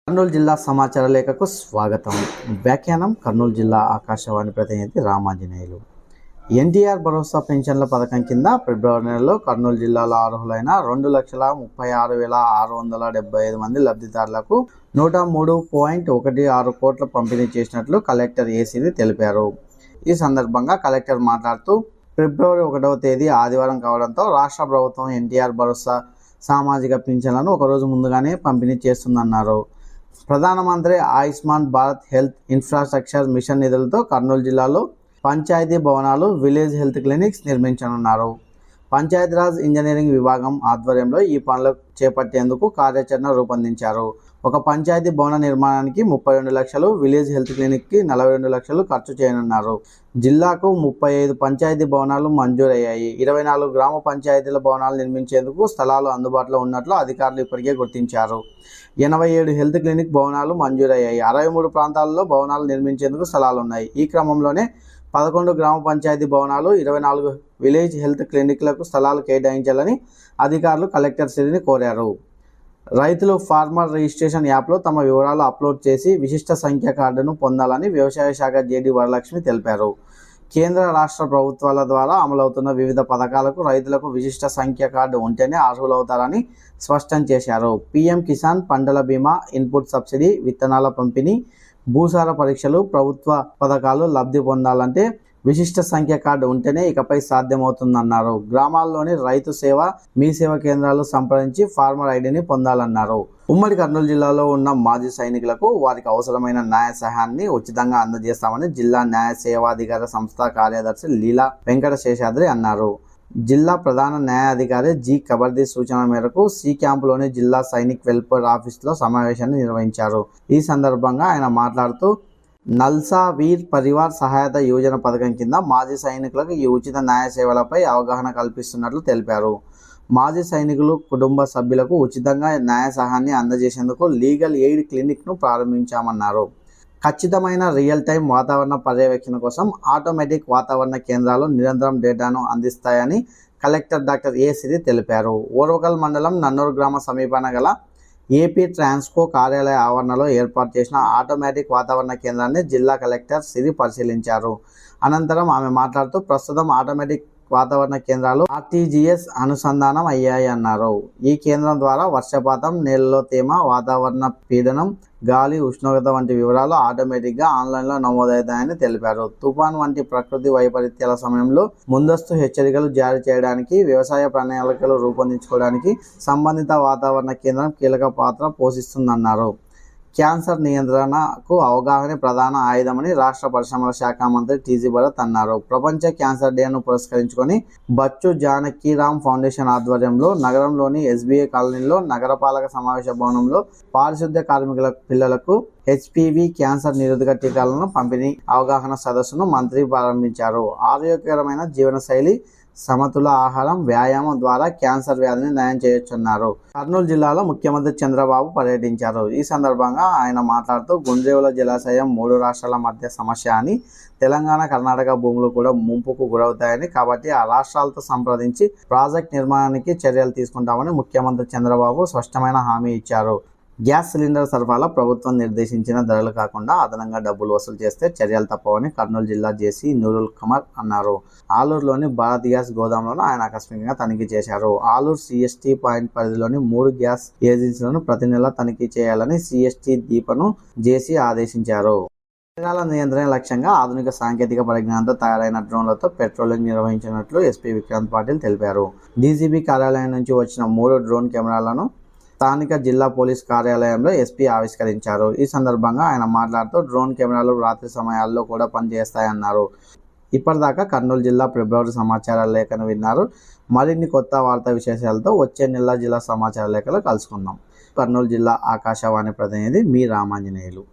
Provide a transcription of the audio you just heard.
కర్నూలు జిల్లా సమాచార లేఖకు స్వాగతం. వ్యాఖ్యానం కర్నూలు జిల్లా ఆకాశవాణి ప్రతినిధి రామాంజనేయులు. ఎన్టీఆర్ భరోసా పెన్షన్ల పథకం కింద ఫిబ్రవరి నెలలో కర్నూలు జిల్లాలో అర్హులైన 2,36,675 మంది లబ్ధిదారులకు 103.16 కోట్ల పంపిణీ చేసినట్లు కలెక్టర్ ఏసీని తెలిపారు. ఈ సందర్భంగా కలెక్టర్ మాట్లాడుతూ, ఫిబ్రవరి 1వ తేదీ ఆదివారం కావడంతో రాష్ట్ర ప్రభుత్వం ఎన్టీఆర్ భరోసా సామాజిక పింఛన్లను ఒకరోజు ముందుగానే పంపిణీ చేస్తుందన్నారు. ప్రధానమంత్రి Ayushman Bharat health infrastructure mission నిధులతో కర్నూలు జిల్లాలో పంచాయతీ భవనాలు, విలేజ్ హెల్త్ క్లినిక్స్ నిర్మించనున్నారు. పంచాయతీరాజ్ ఇంజనీరింగ్ విభాగం ఆధ్వర్యంలో ఈ పనులు చేపట్టేందుకు కార్యాచరణ రూపొందించారు. ఒక పంచాయతీ భవన నిర్మాణానికి 32 లక్షలు, విలేజ్ హెల్త్ క్లినిక్కి 42 లక్షలు ఖర్చు చేయనున్నారు. జిల్లాకు 35 పంచాయతీ భవనాలు మంజూరయ్యాయి. 24 గ్రామ పంచాయతీల భవనాలు నిర్మించేందుకు స్థలాలు అందుబాటులో ఉన్నట్లు అధికారులు ఇప్పటికే గుర్తించారు. 87 హెల్త్ క్లినిక్ భవనాలు మంజూరయ్యాయి. 63 ప్రాంతాల్లో భవనాలు నిర్మించేందుకు స్థలాలున్నాయి. ఈ క్రమంలోనే 11 గ్రామ పంచాయతీ భవనాలు, 24 విలేజ్ హెల్త్ క్లినిక్లకు స్థలాలు కేటాయించాలని అధికారులు కలెక్టర్ సిరిని కోరారు. రైతులు ఫార్మర్ రిజిస్ట్రేషన్ యాప్లో తమ వివరాలు అప్లోడ్ చేసి విశిష్ట సంఖ్య కార్డును పొందాలని వ్యవసాయ శాఖ జేడీ వరలక్ష్మి తెలిపారు. కేంద్ర రాష్ట్ర ప్రభుత్వాల ద్వారా అమలవుతున్న వివిధ పథకాలకు రైతులకు విశిష్ట సంఖ్య కార్డు ఉంటేనే అర్హులవుతారని స్పష్టం చేశారు. పీఎం కిసాన్, పంటల బీమా, ఇన్పుట్ సబ్సిడీ, విత్తనాల పంపిణీ, భూసార పరీక్షలు, ప్రభుత్వ పథకాలు లబ్ధి పొందాలంటే విశిష్ట సంఖ్య కార్డు ఉంటేనే ఇకపై సాధ్యమవుతుందన్నారు. గ్రామాల్లోని రైతు సేవ, మీ సేవ కేంద్రాలు సంప్రదించి ఫార్మర్ ఐడిని పొందాలన్నారు. ఉమ్మడి కర్నూలు జిల్లాలో ఉన్న మాజీ సైనికులకు వారికి అవసరమైన న్యాయ సహాయాన్ని ఉచితంగా అందజేస్తామని జిల్లా న్యాయ సేవాధికార సంస్థ కార్యదర్శి లీలా వెంకట శేషాద్రి అన్నారు. జిల్లా ప్రధాన న్యాయాధికారి జి కబర్దీ సూచన మేరకు సి క్యాంపులోని జిల్లా సైనిక్ వెల్ఫేర్ ఆఫీసులో సమావేశాన్ని నిర్వహించారు. ఈ సందర్భంగా ఆయన మాట్లాడుతూ, నల్సా వీర్ పరివార్ సహాయత యోజన పథకం కింద మాజీ సైనికులకు ఈ ఉచిత న్యాయ సేవలపై అవగాహన కల్పిస్తున్నట్లు తెలిపారు. మాజీ సైనికులు కుటుంబ సభ్యులకు ఉచితంగా న్యాయ సహాయాన్ని అందజేసేందుకు లీగల్ ఎయిడ్ క్లినిక్ను ప్రారంభించామన్నారు. ఖచ్చితమైన రియల్ టైం వాతావరణ పర్యవేక్షణ కోసం ఆటోమేటిక్ వాతావరణ కేంద్రాలు నిరంతరం డేటాను అందిస్తాయని కలెక్టర్ డాక్టర్ ఏ సిరి తెలిపారు. ఓర్వకల్ మండలం నన్నూరు గ్రామ సమీపాన గల ఏపీ ట్రాన్స్కో కార్యాలయ ఆవరణలో ఏర్పాటు చేసిన ఆటోమేటిక్ వాతావరణ కేంద్రాన్ని జిల్లా కలెక్టర్ సిరి పరిశీలించారు. అనంతరం ఆమె మాట్లాడుతూ, ప్రస్తుతం ఆటోమేటిక్ వాతావరణ కేంద్రాలు ఆర్టీజీఎస్ అనుసంధానం అయ్యాయి అన్నారు. ఈ కేంద్రం ద్వారా వర్షపాతం, నేలలో తేమ, వాతావరణ పీడనం, గాలి, ఉష్ణోగ్రత వంటి వివరాలు ఆటోమేటిక్గా ఆన్లైన్లో నమోదవుతాయని తెలిపారు. తుఫాన్ వంటి ప్రకృతి వైపరీత్యాల సమయంలో ముందస్తు హెచ్చరికలు జారీ చేయడానికి, వ్యవసాయ ప్రణాళికలు రూపొందించుకోవడానికి సంబంధిత వాతావరణ కేంద్రం కీలక పాత్ర పోషిస్తుందన్నారు. క్యాన్సర్ నియంత్రణకు అవగాహన ప్రధాన ఆయుధమని రాష్ట్ర పరిశ్రమల శాఖ మంత్రి టీజీ భరత్ అన్నారు. ప్రపంచ క్యాన్సర్ డేను పురస్కరించుకొని బచ్చు జానకీరామ్ ఫౌండేషన్ ఆధ్వర్యంలో నగరంలోని ఎస్బీఐ కాలనీలో నగరపాలక సమావేశ భవనంలో పారిశుద్ధ్య కార్మికుల పిల్లలకు హెచ్పివి క్యాన్సర్ నిరోధక టీకాలను పంపిణీ అవగాహన సదస్సును మంత్రి ప్రారంభించారు. ఆరోగ్యకరమైన జీవనశైలి, సమతుల ఆహారం, వ్యాయామం ద్వారా క్యాన్సర్ వ్యాధిని నయం చేయొచ్చన్నారు. కర్నూలు జిల్లాలో ముఖ్యమంత్రి చంద్రబాబు పర్యటించారు. ఈ సందర్భంగా ఆయన మాట్లాడుతూ, గుండ్రేవుల జలాశయం 3 రాష్ట్రాల మధ్య సమస్య అని, తెలంగాణ, కర్ణాటక భూములు కూడా ముంపుకు గురవుతాయని, కాబట్టి ఆ రాష్ట్రాలతో సంప్రదించి ప్రాజెక్ట్ నిర్మాణానికి చర్యలు తీసుకుంటామని ముఖ్యమంత్రి చంద్రబాబు స్పష్టమైన హామీ ఇచ్చారు. గ్యాస్ సిలిండర్ సరఫరాలో ప్రభుత్వం నిర్దేశించిన ధరలు కాకుండా అదనంగా డబ్బులు వసూలు చేస్తే చర్యలు తప్పవని కర్నూలు జిల్లా జేసీ నూరుల్ కమర్ అన్నారు. ఆలూరులోని భారత్ గ్యాస్ గోదాంలను ఆయన ఆకస్మికంగా తనిఖీ చేశారు. ఆలూరు సిఎస్టీ పాయింట్ పరిధిలోని 3 గ్యాస్ ఏజెన్సీలను ప్రతి నెల తనిఖీ చేయాలని సిఎస్టీ దీపను జేసీ ఆదేశించారు. నేరాల నియంత్రణ లక్ష్యంగా ఆధునిక సాంకేతిక పరిజ్ఞానంతో తయారైన డ్రోన్లతో పెట్రోలింగ్ నిర్వహించినట్లు ఎస్పీ విక్రాంత్ పాటిల్ తెలిపారు. డీజీపీ కార్యాలయం నుంచి వచ్చిన 3 డ్రోన్ కెమెరాలను స్థానిక జిల్లా పోలీస్ కార్యాలయంలో ఎస్పీ ఆవిష్కరించారు. ఈ సందర్భంగా ఆయన మాట్లాడుతూ, డ్రోన్ కెమెరాలు రాత్రి సమయాల్లో కూడా పనిచేస్తాయన్నారు. ఇప్పటిదాకా కర్నూలు జిల్లా ఫిబ్రవరి సమాచార లేఖను విన్నారు. మరిన్ని కొత్త వార్తా విశేషాలతో వచ్చే నెల జిల్లా సమాచార లేఖలో కలుసుకుందాం. కర్నూలు జిల్లా ఆకాశవాణి ప్రతినిధి మీ రామాంజనేయులు.